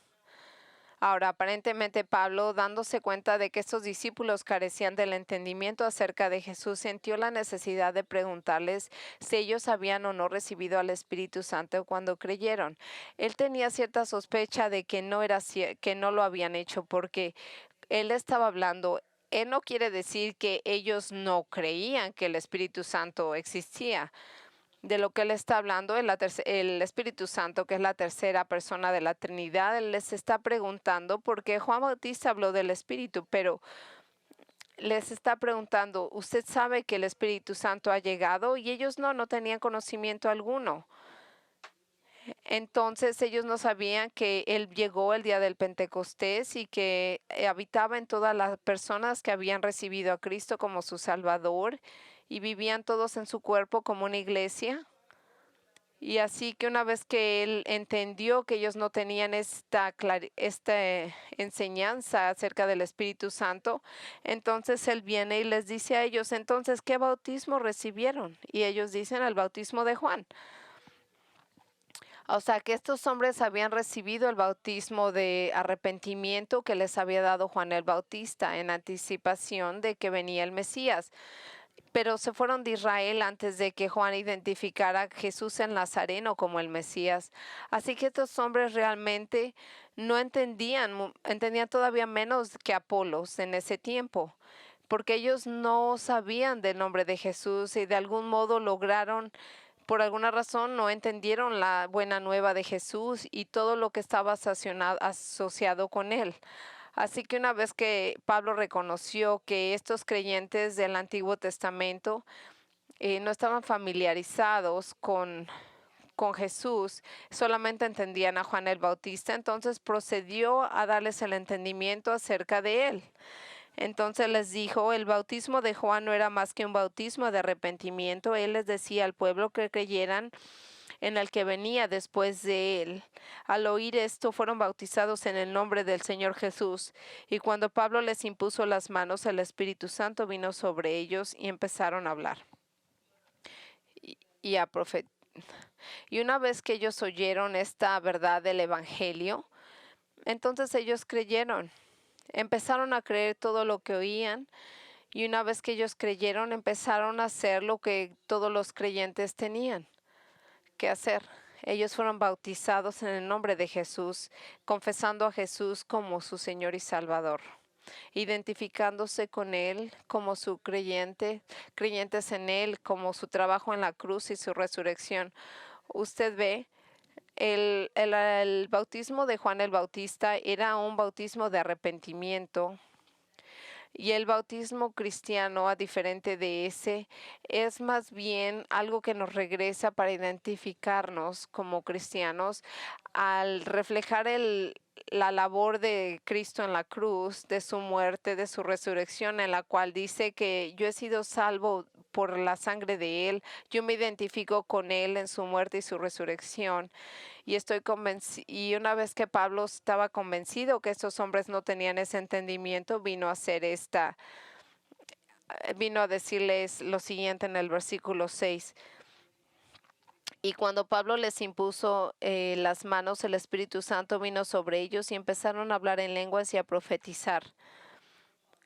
Ahora, aparentemente Pablo, dándose cuenta de que estos discípulos carecían del entendimiento acerca de Jesús, sintió la necesidad de preguntarles si ellos habían o no recibido al Espíritu Santo cuando creyeron. Él tenía cierta sospecha de que que no lo habían hecho, porque él estaba hablando. Él no quiere decir que ellos no creían que el Espíritu Santo existía. De lo que él está hablando, el Espíritu Santo, que es la tercera persona de la Trinidad, él les está preguntando, porque Juan Bautista habló del Espíritu, pero les está preguntando, ¿usted sabe que el Espíritu Santo ha llegado? Y ellos no tenían conocimiento alguno. Entonces ellos no sabían que Él llegó el día del Pentecostés y que habitaba en todas las personas que habían recibido a Cristo como su Salvador y vivían todos en su cuerpo como una iglesia. Y así que una vez que él entendió que ellos no tenían esta enseñanza acerca del Espíritu Santo, entonces él viene y les dice a ellos, entonces, ¿qué bautismo recibieron? Y ellos dicen el bautismo de Juan. O sea que estos hombres habían recibido el bautismo de arrepentimiento que les había dado Juan el Bautista en anticipación de que venía el Mesías. Pero se fueron de Israel antes de que Juan identificara a Jesús el Nazareno como el Mesías. Así que estos hombres realmente no entendían todavía menos que Apolos en ese tiempo, porque ellos no sabían del nombre de Jesús y de algún modo lograron, por alguna razón, no entendieron la buena nueva de Jesús y todo lo que estaba asociado con él. Así que una vez que Pablo reconoció que estos creyentes del Antiguo Testamento no estaban familiarizados con Jesús, solamente entendían a Juan el Bautista, entonces procedió a darles el entendimiento acerca de él. Entonces les dijo, el bautismo de Juan no era más que un bautismo de arrepentimiento. Él les decía al pueblo que creyeran en el que venía después de él. Al oír esto, fueron bautizados en el nombre del Señor Jesús. Y cuando Pablo les impuso las manos, el Espíritu Santo vino sobre ellos y empezaron a hablar y a profetizar. Y una vez que ellos oyeron esta verdad del Evangelio, entonces ellos creyeron. Empezaron a creer todo lo que oían. Y una vez que ellos creyeron, empezaron a hacer lo que todos los creyentes tenían que hacer. Ellos fueron bautizados en el nombre de Jesús, confesando a Jesús como su Señor y Salvador. identificándose con Él como su creyentes en Él, como su trabajo en la cruz y su resurrección. Usted ve, el bautismo de Juan el Bautista era un bautismo de arrepentimiento. Y el bautismo cristiano, a diferente de ese, es más bien algo que nos regresa para identificarnos como cristianos al reflejar la labor de Cristo en la cruz, de su muerte, de su resurrección, en la cual dice que yo he sido salvo por la sangre de Él, yo me identifico con Él en su muerte y su resurrección. Y estoy convencido, y una vez que Pablo estaba convencido que estos hombres no tenían ese entendimiento, vino a decirles lo siguiente en el versículo 6. Y cuando Pablo les impuso las manos, el Espíritu Santo vino sobre ellos y empezaron a hablar en lenguas y a profetizar.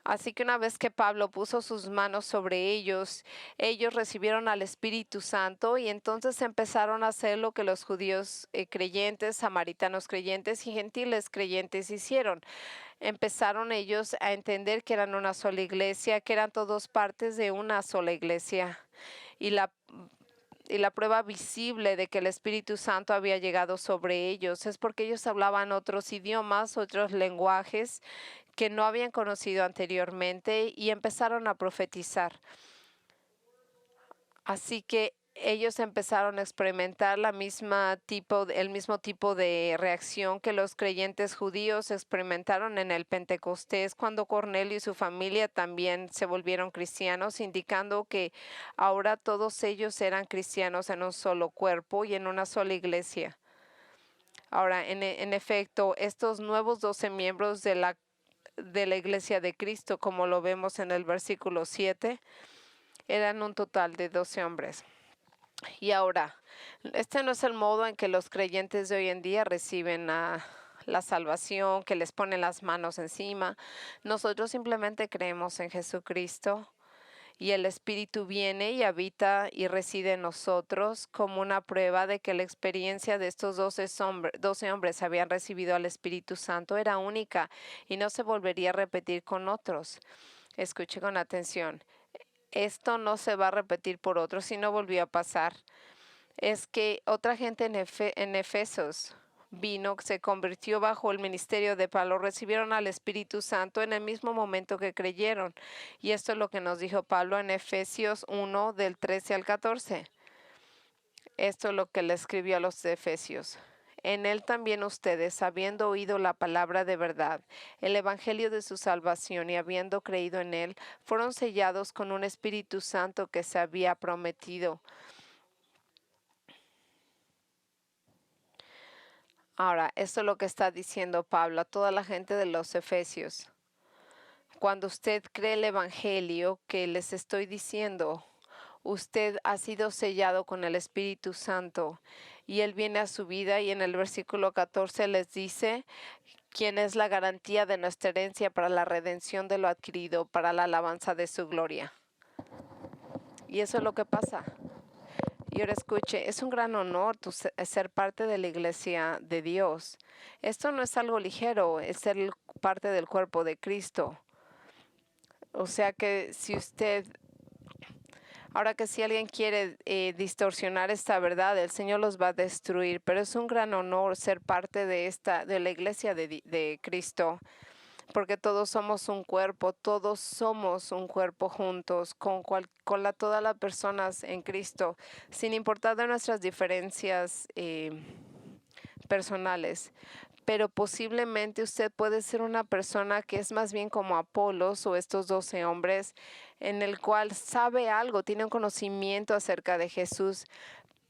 Así que una vez que Pablo puso sus manos sobre ellos, ellos recibieron al Espíritu Santo y entonces empezaron a hacer lo que los judíos creyentes, samaritanos creyentes y gentiles creyentes hicieron. Empezaron ellos a entender que eran una sola iglesia, que eran todos partes de una sola iglesia. Y la prueba visible de que el Espíritu Santo había llegado sobre ellos es porque ellos hablaban otros idiomas, otros lenguajes que no habían conocido anteriormente y empezaron a profetizar. Así que ellos empezaron a experimentar el mismo tipo de reacción que los creyentes judíos experimentaron en el Pentecostés cuando Cornelio y su familia también se volvieron cristianos, indicando que ahora todos ellos eran cristianos en un solo cuerpo y en una sola iglesia. Ahora, en efecto, estos nuevos 12 miembros de la iglesia de Cristo, como lo vemos en el versículo 7, eran un total de 12 hombres. Y ahora, este no es el modo en que los creyentes de hoy en día reciben la salvación, que les ponen las manos encima. Nosotros simplemente creemos en Jesucristo y el Espíritu viene y habita y reside en nosotros como una prueba de que la experiencia de estos 12 hombres habían recibido al Espíritu Santo era única y no se volvería a repetir con otros. Escuche con atención. Esto no se va a repetir por otros si no volvió a pasar. Es que otra gente en Efesos vino, se convirtió bajo el ministerio de Pablo, recibieron al Espíritu Santo en el mismo momento que creyeron. Y esto es lo que nos dijo Pablo en Efesios 1, del 13 al 14. Esto es lo que le escribió a los Efesios. En él también ustedes, habiendo oído la palabra de verdad, el evangelio de su salvación y habiendo creído en él, fueron sellados con un Espíritu Santo que se había prometido. Ahora, esto es lo que está diciendo Pablo a toda la gente de los Efesios. Cuando usted cree el evangelio que les estoy diciendo, usted ha sido sellado con el Espíritu Santo y Él viene a su vida y en el versículo 14 les dice quién es la garantía de nuestra herencia para la redención de lo adquirido, para la alabanza de su gloria. Y eso es lo que pasa. Y ahora escuche, es un gran honor ser parte de la iglesia de Dios. Esto no es algo ligero, es ser parte del cuerpo de Cristo. O sea que ahora que si alguien quiere distorsionar esta verdad, el Señor los va a destruir, pero es un gran honor ser parte de la iglesia de Cristo, porque todos somos un cuerpo juntos, todas las personas en Cristo, sin importar de nuestras diferencias personales. Pero posiblemente usted puede ser una persona que es más bien como Apolos o estos 12 hombres, en el cual sabe algo, tiene un conocimiento acerca de Jesús,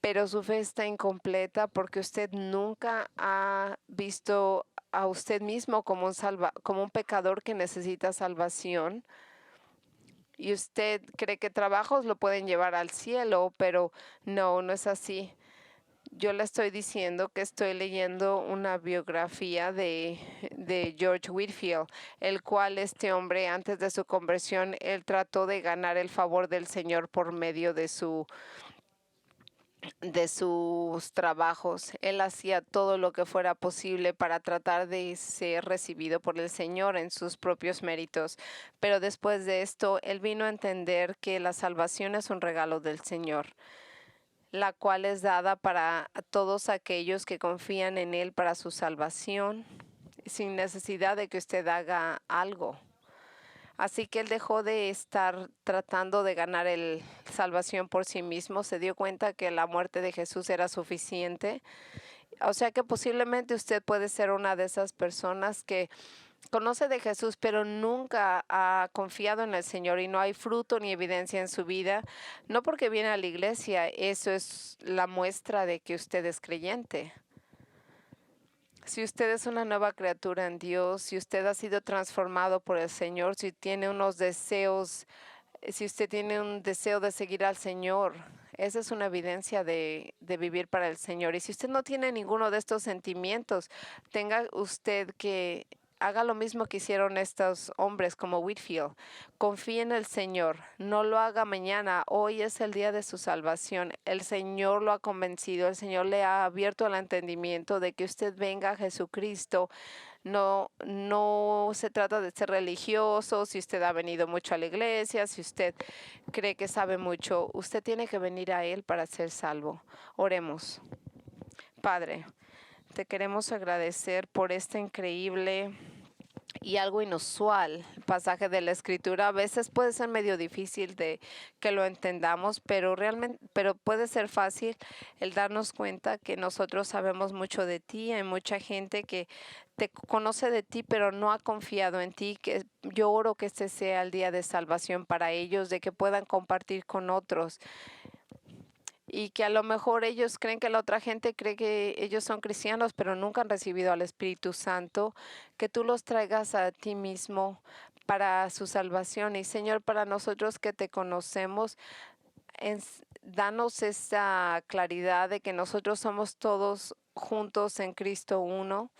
pero su fe está incompleta porque usted nunca ha visto a usted mismo como un pecador que necesita salvación. Y usted cree que trabajos lo pueden llevar al cielo, pero no es así. Yo le estoy diciendo que estoy leyendo una biografía de George Whitefield, el cual este hombre antes de su conversión, él trató de ganar el favor del Señor por medio de su de sus trabajos. Él hacía todo lo que fuera posible para tratar de ser recibido por el Señor en sus propios méritos. Pero después de esto, él vino a entender que la salvación es un regalo del Señor, la cual es dada para todos aquellos que confían en Él para su salvación, sin necesidad de que usted haga algo. Así que él dejó de estar tratando de ganar el salvación por sí mismo, se dio cuenta que la muerte de Jesús era suficiente. O sea que posiblemente usted puede ser una de esas personas que conoce de Jesús, pero nunca ha confiado en el Señor y no hay fruto ni evidencia en su vida. No porque viene a la iglesia, eso es la muestra de que usted es creyente. Si usted es una nueva criatura en Dios, si usted ha sido transformado por el Señor, si tiene unos deseos, si usted tiene un deseo de seguir al Señor, esa es una evidencia de vivir para el Señor. Y si usted no tiene ninguno de estos sentimientos, tenga usted que haga lo mismo que hicieron estos hombres como Whitfield. Confíe en el Señor, no lo haga mañana, hoy es el día de su salvación. El Señor lo ha convencido, el Señor le ha abierto el entendimiento de que usted venga a Jesucristo. No se trata de ser religioso, si usted ha venido mucho a la iglesia, si usted cree que sabe mucho, usted tiene que venir a Él para ser salvo. Oremos. Padre, te queremos agradecer por este increíble y algo inusual pasaje de la escritura. A veces puede ser medio difícil de que lo entendamos, pero puede ser fácil el darnos cuenta que nosotros sabemos mucho de ti. Hay mucha gente que te conoce de ti, pero no ha confiado en ti. Que yo oro que este sea el día de salvación para ellos, de que puedan compartir con otros. Y que a lo mejor ellos creen que la otra gente cree que ellos son cristianos, pero nunca han recibido al Espíritu Santo, que tú los traigas a ti mismo para su salvación. Y Señor, para nosotros que te conocemos, danos esa claridad de que nosotros somos todos juntos en Cristo uno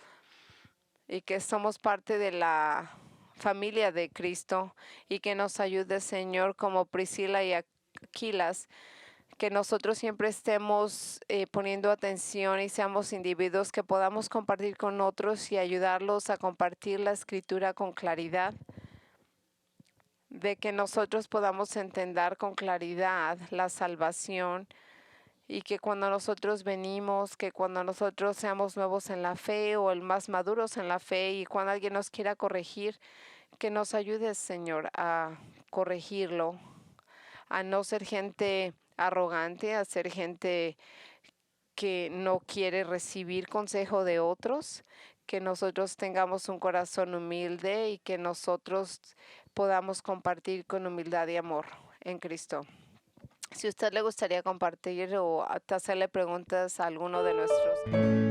y que somos parte de la familia de Cristo, y que nos ayude, Señor, como Priscila y Aquilas, que nosotros siempre estemos poniendo atención y seamos individuos que podamos compartir con otros y ayudarlos a compartir la escritura con claridad, de que nosotros podamos entender con claridad la salvación, y que cuando nosotros venimos, que cuando nosotros seamos nuevos en la fe o el más maduros en la fe, y cuando alguien nos quiera corregir, que nos ayudes, Señor, a corregirlo, a no ser gente arrogante, a ser gente que no quiere recibir consejo de otros, que nosotros tengamos un corazón humilde y que nosotros podamos compartir con humildad y amor en Cristo. Si a usted le gustaría compartir o hacerle preguntas a alguno de nuestros